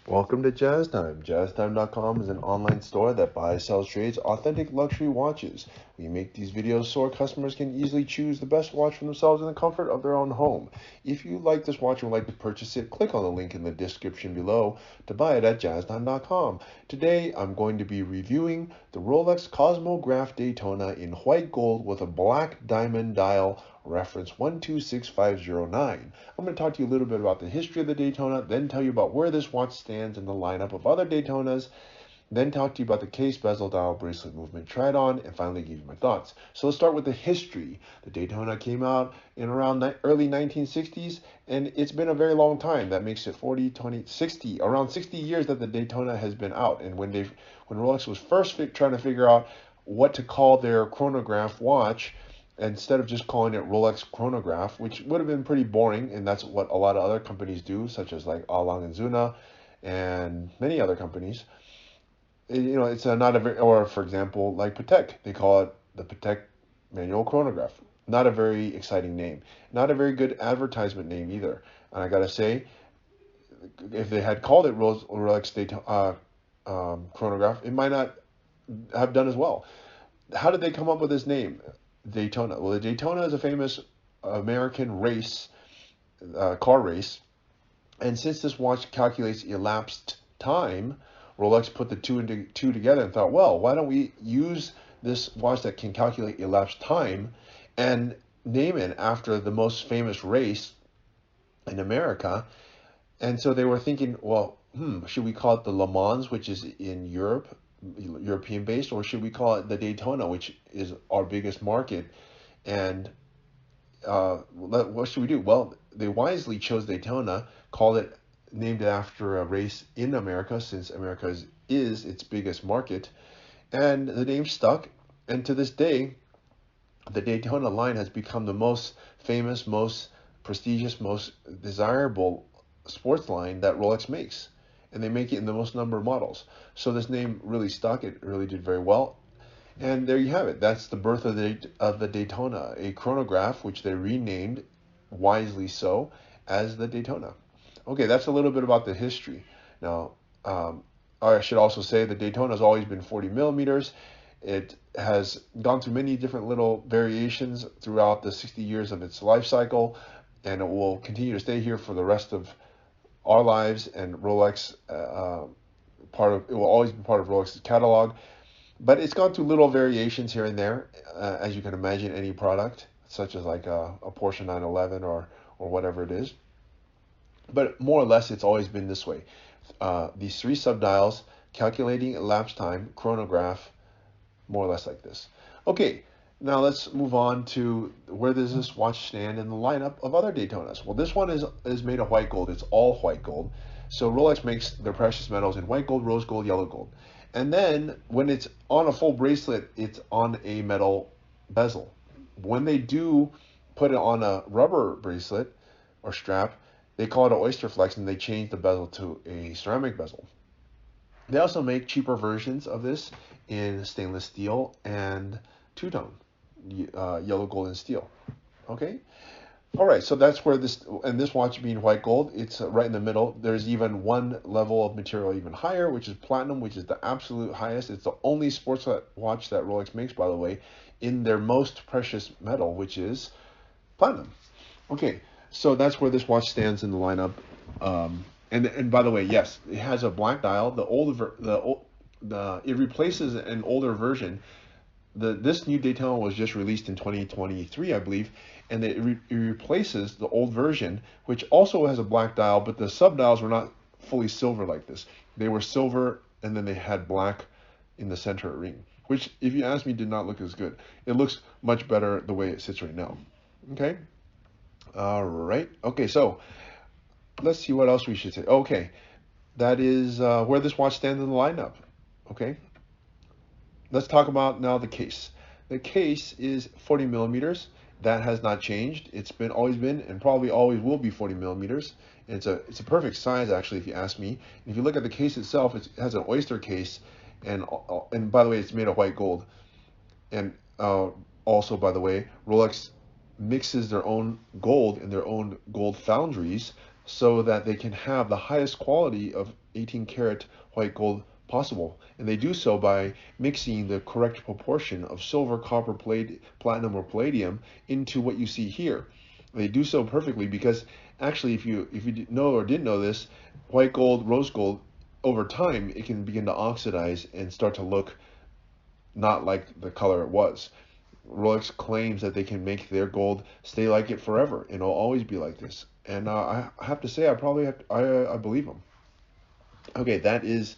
Welcome to Jazz Time. JazzTime.com is an online store that buys, sells, trades authentic luxury watches. We make these videos so our customers can easily choose the best watch for themselves in the comfort of their own home. If you like this watch and would like to purchase it, click on the link in the description below to buy it at JazzTime.com. Today, I'm going to be reviewing the Rolex Cosmograph Daytona in white gold with a black diamond dial, reference 126509. I'm going to talk to you a little bit about the history of the Daytona, then tell you about where this watch stands in the lineup of other Daytonas, then talk to you about the case, bezel, dial, bracelet movement, try it on, and finally give you my thoughts. So let's start with the history. The Daytona came out in around early 1960s, and it's been a very long time. That makes it 40, 20, 60, around 60 years that the Daytona has been out. And when Rolex was first trying to figure out what to call their chronograph watch, instead of just calling it Rolex chronograph, which would have been pretty boring, and that's what a lot of other companies do, such as like A. Lange & Söhne and many other companies. It's not a very, or for example, like Patek, they call it the Patek manual chronograph. Not a very exciting name. Not a very good advertisement name either. And I gotta say, if they had called it Rolex Daytona chronograph, it might not have done as well. How did they come up with this name, Daytona? Well, the Daytona is a famous American race, car race, and since this watch calculates elapsed time, Rolex put the two together and thought, well, why don't we use this watch that can calculate elapsed time and name it after the most famous race in America? And so they were thinking, well, should we call it the Le Mans, which is in Europe, European based, or should we call it the Daytona, which is our biggest market? And what should we do? Well, they wisely chose Daytona, named it after a race in America, since America is its biggest market, and the name stuck. And to this day, the Daytona line has become the most famous, most prestigious, most desirable sports line that Rolex makes, and they make it in the most number of models. So this name really stuck. It really did very well. And there you have it. That's the birth of the Daytona, a chronograph which they renamed, wisely so, as the Daytona. Okay, that's a little bit about the history. Now, I should also say the Daytona has always been 40 millimeters. It has gone through many different little variations throughout the 60 years of its life cycle, and it will continue to stay here for the rest of our lives. And Rolex, it will always be part of Rolex's catalog. But it's gone through little variations here and there, as you can imagine, any product, such as like a Porsche 911 or whatever it is. But more or less, it's always been this way. These three subdials, calculating elapsed time, chronograph, more or less like this. Okay, now let's move on to where does this watch stand in the lineup of other Daytonas. Well, this one is made of white gold. It's all white gold. So Rolex makes their precious metals in white gold, rose gold, yellow gold. And then when it's on a full bracelet, it's on a metal bezel. When they do put it on a rubber bracelet or strap, they call it an Oyster Flex, and they change the bezel to a ceramic bezel. They also make cheaper versions of this in stainless steel and two-tone, yellow, gold, and steel. Okay? All right, so that's where this watch being white gold, it's right in the middle. There's even one level of material even higher, which is platinum, which is the absolute highest. It's the only sports watch that Rolex makes, by the way, in their most precious metal, which is platinum. Okay, so that's where this watch stands in the lineup. And by the way, yes, it has a black dial. It replaces an older version. This new Daytona was just released in 2023, I believe, and it replaces the old version, which also has a black dial, but the subdials were not fully silver like this. They were silver, and then they had black in the center ring, which, if you ask me, did not look as good. It looks much better the way it sits right now. Okay? All right. Okay, so let's see what else we should say. Okay, that is where this watch stands in the lineup. Okay? Let's talk about now the case. The case is 40 millimeters. That has not changed. It's always been and probably always will be 40 millimeters. And it's a perfect size, actually, if you ask me. And if you look at the case itself, it has an oyster case, and by the way, it's made of white gold. And also, by the way, Rolex mixes their own gold in their own gold foundries, so that they can have the highest quality of 18 karat white gold possible. And they do so by mixing the correct proportion of silver, copper, platinum, or palladium into what you see here. They do so perfectly because actually, if you know or didn't know this, white gold, rose gold, over time, it can begin to oxidize and start to look not like the color it was. Rolex claims that they can make their gold stay like it forever, and it'll always be like this. And I have to say, I believe them. Okay, that is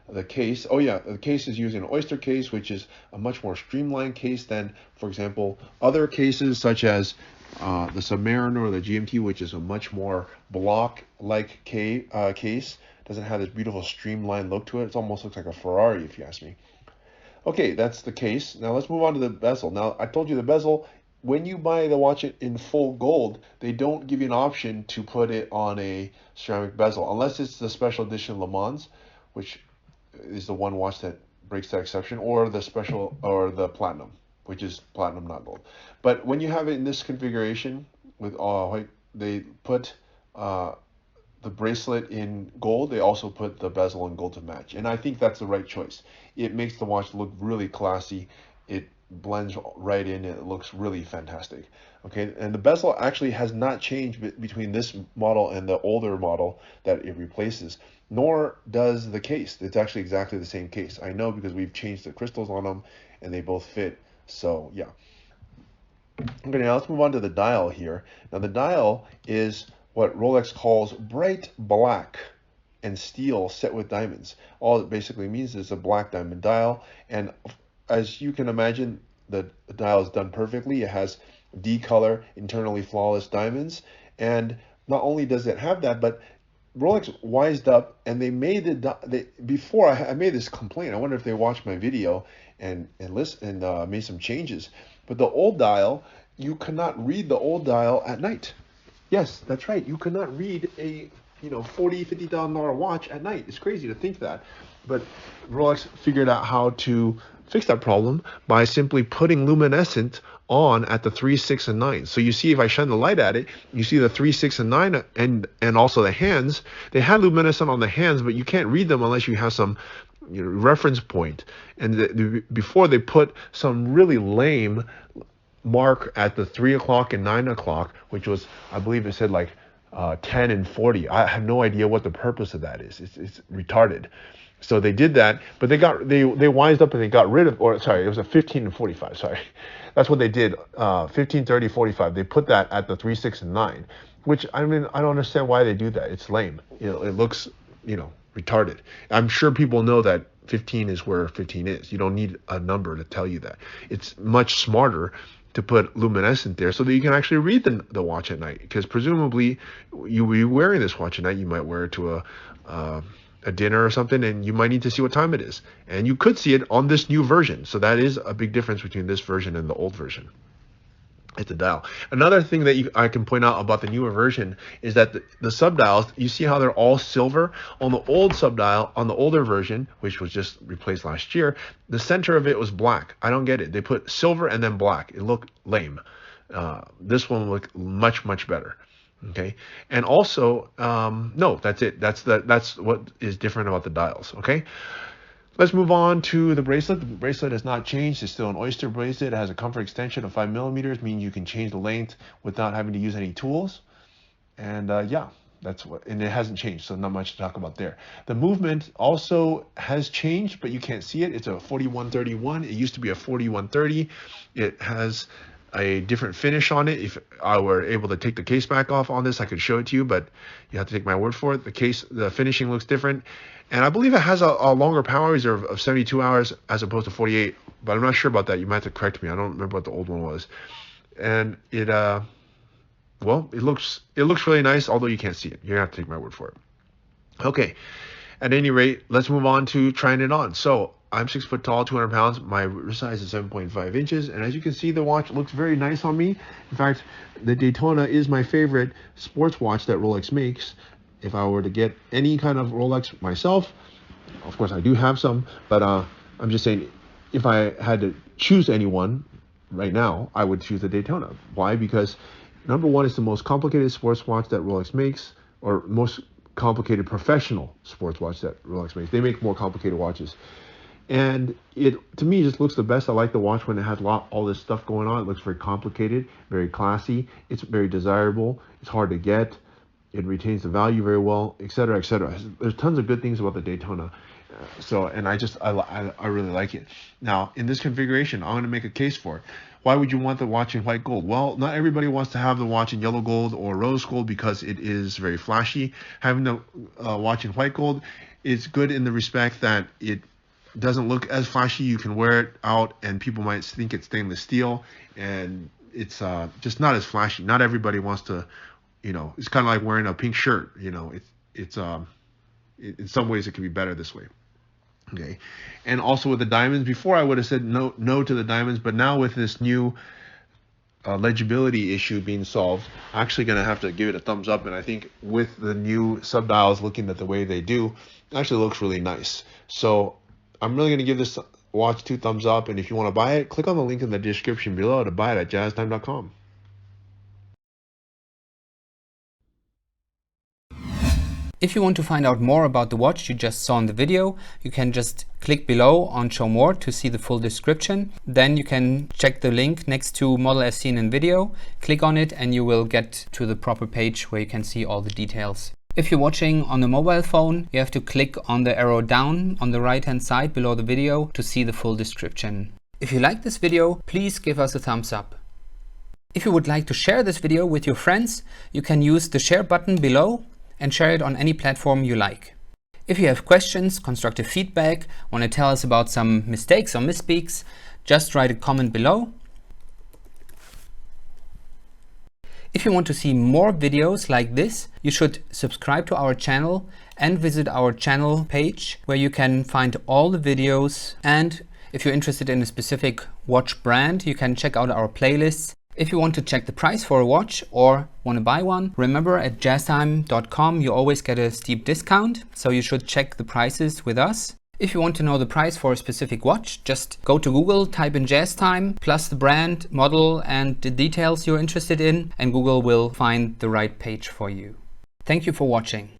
the case. Oh yeah, the case is using an Oyster case, which is a much more streamlined case than, for example, other cases such as the Submariner or the GMT, which is a much more block-like case. Doesn't have this beautiful streamlined look to it. It almost looks like a Ferrari, if you ask me. Okay, that's the case. Now let's move on to the bezel. Now, I told you the bezel, when you buy the watch in full gold, they don't give you an option to put it on a ceramic bezel, unless it's the special edition Le Mans, which is the one watch that breaks that exception, or the special, or the platinum, which is platinum, not gold. But when you have it in this configuration with white, they put the bracelet in gold. They also put the bezel in gold to match, and I think that's the right choice. It makes the watch look really classy. It blends right in, and it looks really fantastic. Okay, and the bezel actually has not changed between this model and the older model that it replaces, nor does the case. It's actually exactly the same case. I know because we've changed the crystals on them, and they both fit. So yeah. Okay, now let's move on to the dial here. Now the dial is what Rolex calls bright black and steel set with diamonds. All it basically means is a black diamond dial, and as you can imagine, the dial is done perfectly. It has D-color, internally flawless diamonds, and not only does it have that, but Rolex wised up, and they made it. Before I made this complaint, I wonder if they watched my video and listen and made some changes. But the old dial, you could not read the old dial at night. Yes, that's right. You could not read a $40,000-$50,000 watch at night. It's crazy to think that, but Rolex figured out how to fix that problem by simply putting luminescent on at the 3, 6, and 9. So you see, if I shine the light at it, you see the 3, 6, and 9, and also the hands. They had luminescent on the hands, but you can't read them unless you have some reference point. And before, they put some really lame mark at the 3 o'clock and 9 o'clock, which was, I believe it said like 10 and 40. I have no idea what the purpose of that is. It's retarded. So they did that, but they wised up and they got rid of, or sorry, it was a 15 and 45. Sorry, that's what they did. 15, 30, 45. They put that at the 3, 6, and 9, which, I mean, I don't understand why they do that. It's lame. It looks, retarded. I'm sure people know that 15 is where 15 is. You don't need a number to tell you that. It's much smarter to put luminescent there so that you can actually read the watch at night, because presumably you'll be wearing this watch at night. You might wear it to a dinner or something, and you might need to see what time it is, and you could see it on this new version. So that is a big difference between this version and the old version. It's a dial. Another thing that I can point out about the newer version is that the subdials, you see how they're all silver? On the old subdial, on the older version, which was just replaced last year, the center of it was black. I don't get it. They put silver and then black. It looked lame. This one looked much, much better. Okay, and also, no, that's it. That's what is different about the dials. Okay. Let's move on to the bracelet. The bracelet has not changed. It's still an Oyster bracelet. It has a comfort extension of 5 millimeters, meaning you can change the length without having to use any tools. And yeah, and it hasn't changed, so not much to talk about there. The movement also has changed, but you can't see it. It's a 4131. It used to be a 4130. It has a different finish on it. If I were able to take the case back off on this, I could show it to you, but you have to take my word for it. The finishing looks different. And I believe it has a longer power reserve of 72 hours as opposed to 48, but I'm not sure about that. You might have to correct me. I don't remember what the old one was. And it looks really nice, although you can't see it. You're gonna have to take my word for it. Okay. At any rate, let's move on to trying it on. So I'm 6 foot tall, 200 pounds. My wrist size is 7.5 inches. And as you can see, the watch looks very nice on me. In fact, the Daytona is my favorite sports watch that Rolex makes. If I were to get any kind of Rolex myself, of course I do have some, but I'm just saying, if I had to choose anyone right now, I would choose the Daytona. Why? Because number one, it's the most complicated sports watch that Rolex makes. or most complicated professional sports watch that Rolex makes. They make more complicated watches. And it, to me, just looks the best. I like the watch when it has all this stuff going on. It looks very complicated, very classy. It's very desirable. It's hard to get. It retains the value very well, et cetera, et cetera. There's tons of good things about the Daytona. And I really like it. Now, in this configuration, I'm going to make a case for it. Why would you want the watch in white gold? Well, not everybody wants to have the watch in yellow gold or rose gold because it is very flashy. Having the watch in white gold is good in the respect that it doesn't look as flashy. You can wear it out and people might think it's stainless steel, and it's just not as flashy. Not everybody wants to, it's kind of like wearing a pink shirt. It's in some ways it can be better this way. Okay, and also with the diamonds, before I would have said no to the diamonds, but now with this new legibility issue being solved, I'm actually going to have to give it a thumbs up. And I think with the new subdials looking at the way they do, it actually looks really nice. So I'm really going to give this watch 2 thumbs up. And if you want to buy it, click on the link in the description below to buy it at jazztime.com. If you want to find out more about the watch you just saw in the video, you can just click below on Show More to see the full description. Then you can check the link next to Model as seen in video, click on it, and you will get to the proper page where you can see all the details. If you're watching on a mobile phone, you have to click on the arrow down on the right hand side below the video to see the full description. If you like this video, please give us a thumbs up. If you would like to share this video with your friends, you can use the share button below and share it on any platform you like. If you have questions, constructive feedback, want to tell us about some mistakes or misspeaks, just write a comment below. If you want to see more videos like this, you should subscribe to our channel and visit our channel page where you can find all the videos. And if you're interested in a specific watch brand, you can check out our playlists. If you want to check the price for a watch or want to buy one, remember at jazztime.com you always get a steep discount, so you should check the prices with us. If you want to know the price for a specific watch, just go to Google, type in JazzTime, plus the brand, model and the details you're interested in, and Google will find the right page for you. Thank you for watching.